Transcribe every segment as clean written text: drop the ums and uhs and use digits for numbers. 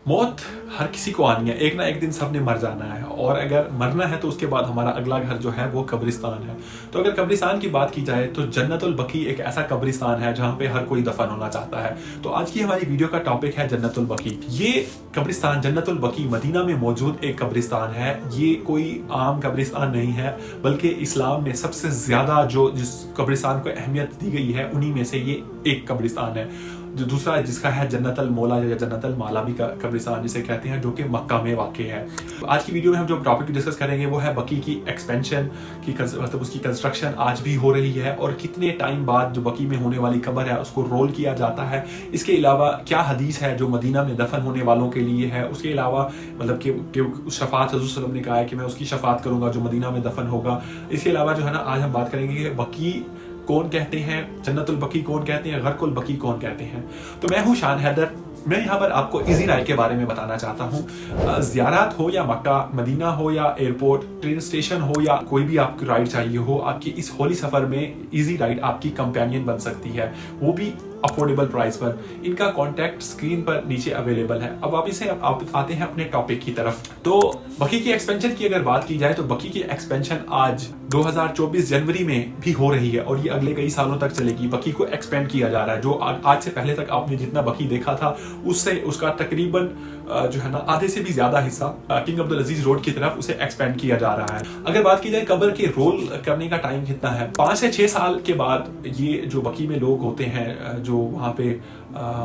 मौत हर किसी को आनी है, एक ना एक दिन सब ने मर जाना है, और अगर मरना है तो उसके बाद हमारा अगला घर जो है वो कब्रिस्तान है। तो अगर कब्रिस्तान की बात की जाए तो जन्नतुल बकी एक ऐसा कब्रिस्तान है जहाँ पे हर कोई दफन होना चाहता है। तो आज की हमारी वीडियो का टॉपिक है जन्नतुल बकी। ये कब्रिस्तान जन्नतुल बकी मदीना में मौजूद एक कब्रिस्तान है। ये कोई आम कब्रिस्तान नहीं है, बल्कि इस्लाम में सबसे ज्यादा जिस कब्रिस्तान को अहमियत दी गई है उन्हीं में से ये एक कब्रिस्तान है। जो दूसरा जिसका है जन्नतल मौला या जन्नतल माला भी का कब्रिस्तान जिसे कहते हैं, जो कि मक्का में वाक़ है। आज की वीडियो में हम जो टॉपिक डिस्कस करेंगे वो है बकी की एक्सपेंशन की, मतलब उसकी कंस्ट्रक्शन आज भी हो रही है और कितने टाइम बाद जो बकी में होने वाली कब्र है उसको रोल किया जाता है। इसके अलावा क्या हदीस है जो मदीना में दफन होने वालों के लिए है। उसके अलावा मतलब कि शफात हज़रत सल्लल्लाहु अलैहि वसल्लम ने कहा है कि मैं उसकी शफात करूंगा जो मदीना में दफन होगा। इसके अलावा जो है ना आज हम बात करेंगे कि बकी कौन कहते हैं, जन्नतुल बकी कौन कहते हैं, गरकुल बकी कौन कहते हैं। तो मैं हूं शान हैदर। मैं यहाँ पर आपको इजी राइड के बारे में बताना चाहता हूँ। ज़ियारत हो या मक्का मदीना हो या एयरपोर्ट ट्रेन स्टेशन हो या कोई भी आपकी राइड चाहिए हो, आपकी इस होली सफ़र में इजी राइड आपकी कंपेनियन बन सकती है, वो भी अफोर्डेबल प्राइस पर। इनका कॉन्टैक्ट स्क्रीन पर नीचे अवेलेबल है। अब आप इसे आप आते हैं अपने टॉपिक की तरफ। तो बकी की एक्सपेंशन की अगर बात की जाए तो बकी की एक्सपेंशन आज 2024 जनवरी में भी हो रही है और ये अगले कई सालों तक चलेगी। बकी को एक्सपेंड किया जा रहा है। जो आज से पहले तक आपने जितना बकी देखा था उससे उसका तकरीबन जो है ना आधे से भी ज्यादा हिस्सा किंग अब्दुल अजीज रोड की तरफ उसे एक्सपेंड किया जा रहा है। अगर बात की जाए कब्र के रोल करने का टाइम कितना है, 5 से 6 साल के बाद ये जो बकी में लोग होते हैं जो वहाँ पे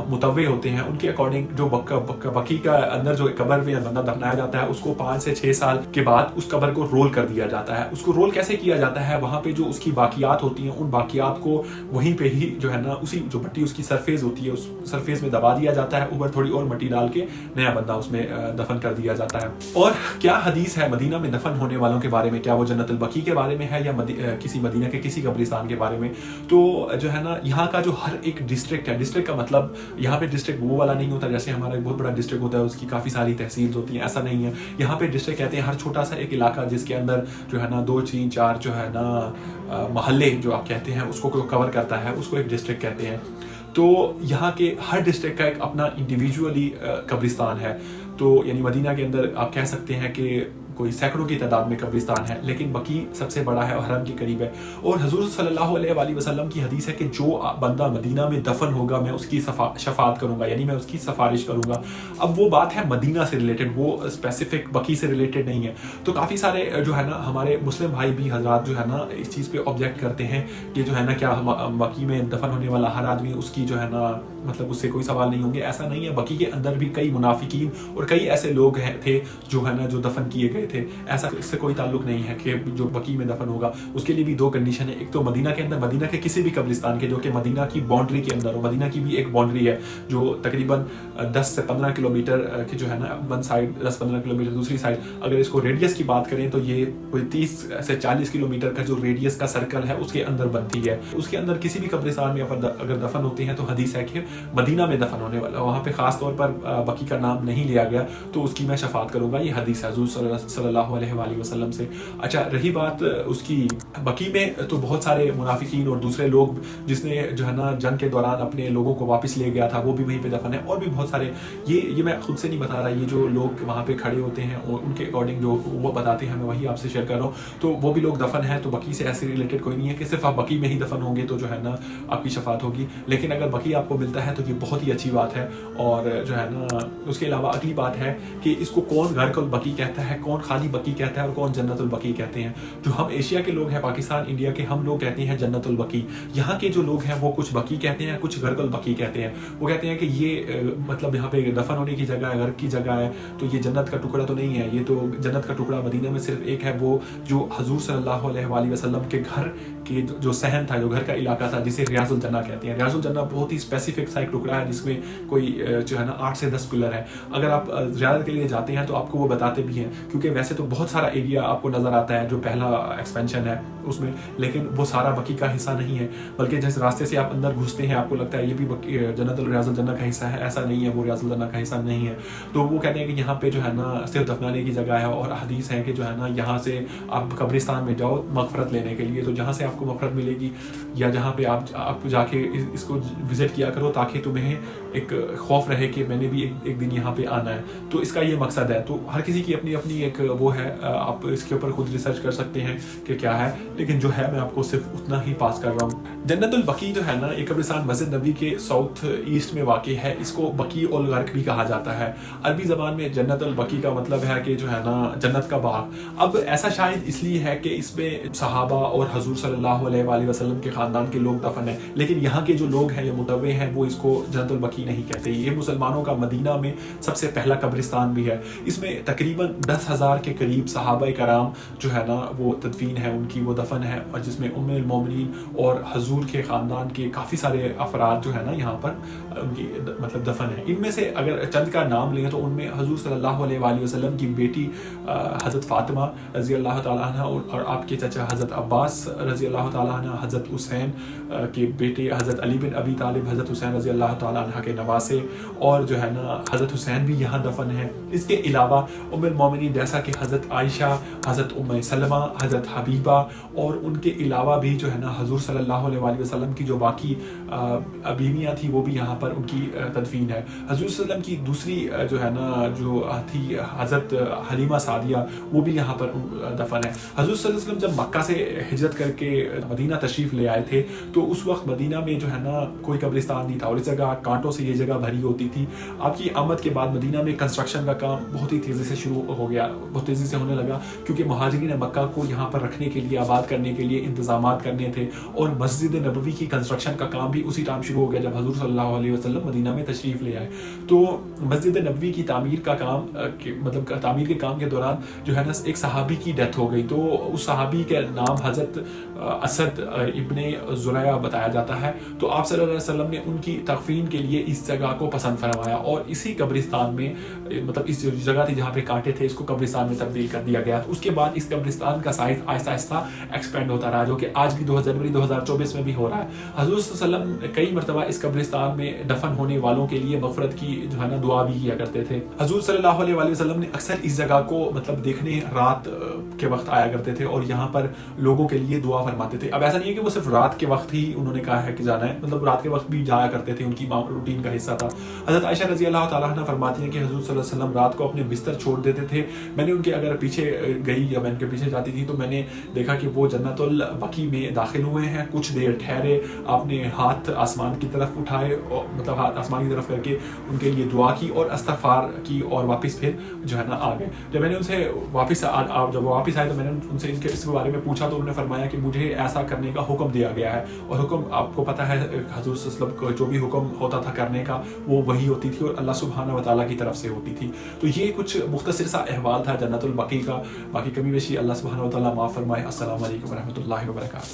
मुतव्वे होते हैं उनके अकॉर्डिंग जो बकी का अंदर जो कब्र में बंदा दफनाया जाता है उसको 5 से 6 साल के बाद उस कब्र को रोल कर दिया जाता है। उसको रोल कैसे किया जाता है, वहाँ पे जो उसकी बाकियात होती हैं उन बाकियात को वहीं पे ही जो है ना उसी जो भट्टी उसकी सरफेस होती है उस सरफेस में दबा दिया जाता है, ऊपर थोड़ी और मिट्टी डाल के नया बंदा उसमें दफन कर दिया जाता है। और क्या हदीस है मदीना में दफन होने वालों के बारे में, क्या वो जन्नतुल बकी के बारे में है या किसी मदीना के किसी कब्रिस्तान के बारे में। तो जो है ना यहाँ का जो हर एक डिस्ट्रिक्ट है, डिस्ट्रिक्ट का मतलब यहाँ पे डिस्ट्रिक्ट वो वाला नहीं होता जैसे हमारा एक बहुत बड़ा डिस्ट्रिक्ट होता है उसकी काफी सारी तहसील होती हैं, ऐसा नहीं है। यहाँ पे डिस्ट्रिक्ट कहते हैं हर छोटा सा एक इलाका जिसके अंदर जो है ना 2 3 4 जो है ना महल्ले जो आप कहते हैं उसको कवर करता है, उसको एक डिस्ट्रिक्ट कहते हैं। तो यहाँ के हर डिस्ट्रिक्ट का एक अपना इंडिविजुअली कब्रिस्तान है। तो यानी मदीना के अंदर आप कह सकते हैं कि कोई सैकड़ों की तादाद में कब्रिस्तान है, लेकिन बकी सबसे बड़ा है और हरम के करीब है। और हुजूर सल्लल्लाहु अलैहि वसल्लम की हदीस है कि जो बंदा मदीना में दफन होगा मैं उसकी शफात करूंगा, यानी मैं उसकी सिफारिश करूंगा। अब वो बात है मदीना से रिलेटेड, वो स्पेसिफिक बकी से रिलेटेड नहीं है। तो काफ़ी सारे जो है ना हमारे मुस्लिम भाई भी हजरात जो है ना इस चीज़ पे ऑब्जेक्ट करते हैं कि जो है ना क्या बकी में दफन होने वाला हर आदमी उसकी जो है ना मतलब उससे कोई सवाल नहीं होंगे, ऐसा नहीं है। बकी के अंदर भी कई मुनाफिकीन और कई ऐसे लोग थे जो है ना जो दफन किए गए थे। ऐसा इससे कोई ताल्लुक नहीं है कि जो बकी में दफन होगा। उसके लिए भी 2 कंडीशन है, एक तो मदीना के अंदर, मदीना के किसी भी कब्रिस्तान के जो कि मदीना की बाउंड्री के अंदर हो। मदीना की भी एक बाउंड्री है जो तकरीबन 10 से 15 किलोमीटर की जो है ना वन साइड 10-15 किलोमीटर, दूसरी साइड अगर इसको रेडियस की बात करें तो ये कोई 30 से 40 किलोमीटर का जो रेडियस का सर्कल है उसके अंदर बनती है। उसके अंदर किसी भी कब्रिस्तान में अगर दफन होते हैं तो हदीस है कि मदीना में दफन होने वाला, वहाँ पे खास तौर पर बकी का नाम नहीं लिया गया तो उसकी मैं शफात करूंगा, ये हदीस है हुजूर सल्लल्लाहु अलैहि वसल्लम से। अच्छा, रही बात उसकी बकी में तो बहुत सारे मुनाफिकीन और दूसरे लोग जिसने जो है ना जंग के दौरान अपने लोगों को वापस ले गया था वो भी वहीं पे दफन है, और भी बहुत सारे ये मैं खुद से नहीं बता रहा, ये जो लोग वहाँ पे खड़े होते हैं और उनके अकॉर्डिंग जो वो बताते हैं मैं वही आपसे शेयर कर रहा हूँ। तो वो भी लोग दफन है। तो बकी से ऐसे रिलेटेड कोई नहीं है कि सिर्फ आप बकी में ही दफन होंगे तो जो है ना आपकी शफात होगी, लेकिन अगर बकी आपको मिलता है तो ये बहुत ही अच्छी बात है। और जो है ना उसके अलावा अगली बात है कि इसको कौन गरकुल बकी कहता है, कौन खाली बकी कहता है और कौन जन्नतुल बकी कहते हैं। जो हम एशिया के लोग हैं, पाकिस्तान इंडिया के, हम लोग कहते हैं जन्नतुल बकी। यहाँ के जो लोग हैं वो कुछ बकी कहते हैं, कुछ गरकुल बकी कहते हैं। वो कहते हैं कि ये मतलब यहाँ पे दफन होने की जगह है, घर की जगह है, तो ये जन्नत का टुकड़ा तो नहीं है। ये तो जन्नत का टुकड़ा मदीना में सिर्फ एक है, वो जो हुजूर सल्लल्लाहु अलैहि वसल्लम के घर के जो सहन था, जो घर का इलाका था, जिसे रियाजुल जन्ना कहते हैं। रियाजुल जन्ना बहुत ही स्पेसिफिक सा एक टुकड़ा है जिसमें कोई जो है ना 8 से 10 पिलर है। अगर आप ज़ियारत के लिए जाते हैं तो आपको वो बताते भी हैं, क्योंकि वैसे तो बहुत सारा एरिया आपको नजर आता है जो पहला एक्सपेंशन है उसमें, लेकिन वो सारा बकी का हिस्सा नहीं है, बल्कि जिस रास्ते से आप अंदर घुसते हैं आपको लगता है ये भी जन्नतुल रियाजुल जन्ना का हिस्सा है, ऐसा नहीं है, वो रियाजुल जन्ना का हिस्सा नहीं है। तो वो कहते हैं कि यहाँ पे जो है ना सिर्फ दफनाने की जगह है, और हदीस है कि जो है ना यहाँ से आप कब्रिस्तान में जाओ मगफरत लेने के लिए, तो जहाँ से आपको मगफरत मिलेगी या जहाँ पे आप जाके इसको विजिट किया करो ताकि तुम्हें एक खौफ रहे कि मैंने भी एक दिन यहाँ पे आना है। तो इसका ये मकसद है। तो हर किसी की अपनी अपनी एक वो है, आप इसके ऊपर खुद रिसर्च कर सकते हैं कि क्या है, लेकिन जो है मैं आपको सिर्फ उतना ही पास कर रहा हूँ। जन्नतुल बकी जो है ना, एक कब्रिस्तान मस्जिद नबी के साउथ ईस्ट में वाक़ है। इसको बकी उल गर्क भी कहा जाता है। अरबी ज़बान में जन्नतुल बकी का मतलब है कि जो है ना जन्नत का बाग। अब ऐसा शायद इसलिए है कि इसमें सहाबा और हजूर सल्लल्लाहु अलैहि वसल्लम के ख़ानदान के लोग दफन हैं, लेकिन यहाँ के जो लोग हैं, ये मुतव्वे हैं, वो इसको जन्नतुल बकी नहीं कहते। ये मुसलमानों का मदीना में सबसे पहला कब्रिस्तान भी है। इसमें तकरीबन 10,000 के करीब सहाबा कराम जो है ना वो तदफीन है, उनकी वो दफन है, और जिसमें उम्मुल मोमिनीन और हजूर के ख़ानदान के काफ़ी सारे अफराद जो है ना यहाँ पर उनकी मतलब दफन है। इनमें से अगर चंद का नाम लें तो उनमें हजूर सल्लल्लाहु अलैहि वसल्लम की बेटी हज़रत फ़ातिमा रज़ी अल्लाह ताला अन्हा और आपके चाचा हज़रत अब्बास रज़ी अल्लाह ताला अन्हा, हज़रत हुसैन के बेटे हज़रत अली बिन अबी तालिब, हज़रत हुसैन रज़ी अल्लाह ताला अन्हा के नवासे, और जो है ना हज़रत हुसैन भी यहाँ दफन है। इसके अलावा उम्मुल मोमिनीन जैसा कि हज़रत आयशा, हज़रत उम्मे सलमा, हज़रत हबीबा, और उनके अलावा भी जो है ना हजूर सल्लल्लाहु अलैहि वसल्लम की जो बाकी बीवियाँ थी वो भी यहाँ पर उनकी तदफीन है। हजूर सल्लम की दूसरी जो है ना जो थी हज़रत हलीमा सादिया, वो भी यहाँ पर दफन है। हजूर सल्लल्लाहु अलैहि वसल्लम जब मक्का से हिजरत करके मदीना तशरीफ़ ले आए थे तो उस वक्त मदीना में जो है ना कोई कब्रिस्तान नहीं था, और इस जगह कांटों से ये जगह भरी होती थी। आपकी आमद के बाद मदीना में कंस्ट्रक्शन का काम बहुत ही तेज़ी से शुरू हो गया, बहुत तेज़ी से होने लगा, क्योंकि मुहाजिरीन मक्का को यहाँ पर रखने के लिए, आबाद करने के लिए इंतजामात करने थे। और मस्जिद नबवी की कंस्ट्रक्शन का काम भी उसी टाइम शुरू हो गया जब हजूर सल्लल्लाहु अलैहि वसल्लम मदीना में तशरीफ़ ले आए। तो मस्जिद नबवी की तामीर का काम मतलब तामीर के काम के दौरान जो है ना एक सहाबी की डेथ हो गई। तो उस सहाबी के नाम हज़रत असद इब्ने ज़ुरैया बताया जाता है। तो आप सल्लल्लाहु अलैहि वसल्लम ने उनकी तकफीन के लिए इस जगह को पसंद फरमाया, और इसी कब्रिस्तान में मतलब इस जगह थी जहाँ पे कांटे थे, इसको कब्रिस्तान में तब्दील कर दिया गया। उसके बाद इस कब्रिस्तान का साइज आहिस्ता आहिस्ता एक्सपेंड होता रहा, जो कि आज भी 2 जनवरी 2024 में भी हो रहा है। हजूर सल्लल्लाहु अलैहि वसल्लम कई मरतबा इस कब्रिस्तान में दफन होने वालों के लिए मग़फ़िरत की जो है ना दुआ भी किया करते थे। हजूर सल्लल्लाहु अलैहि वसल्लम ने अक्सर इस जगह को मतलब देखने रात के वक्त आया करते थे और यहाँ पर लोगों के लिए दुआ फरमाते थे। अब ऐसा नहीं है कि वो सिर्फ रात के वक्त ही उन्होंने कहा है कि जाना है, मतलब रात के वक्त भी जाया करते थे, उनकी रूटीन का हिस्सा था। हज़रत आयशा रज़ी अल्लाह ताला अन्हा फरमाती हैं कि हजूर सल्लल्लाहु अलैहि वसल्लम रात को अपने बिस्तर छोड़ देते थे। मैंने उनके अगर पीछे गई या मैं उनके पीछे जाती थी तो मैंने देखा कि वो जन्नतुल बकी में दाखिल हुए हैं, कुछ देर ठहरे, आपने हाथ आसमान की तरफ उठाए और मतलब हाथ आसमान की तरफ करके उनके लिए दुआ की और इस्तग़फ़ार की, और वापस फिर जो है ना आ गए। जब मैंने उनसे जब वापस आए तो मैंने उनसे इनके इसके बारे में पूछा तो उन्होंने फरमाया कि मुझे ऐसा करने का हुक्म दिया गया है, और हुक्म आपको पता है हजूर सल्लल्लाहु अलैहि वसल्लम को जो भी हुक्म होता था करने का वो वही होती थी और अल्लाह सुब्हानहू व तआला की तरफ से होती थी। तो ये कुछ मुख्तसर सा अहवाल था जन्नतुल बकी का। बाकी कमी बेशी अल्लाह सुब्हानहू व तआला माफ़ फरमाए। अस्सलामु अलैकुम व रहमतुल्लाहि व बरकातहू।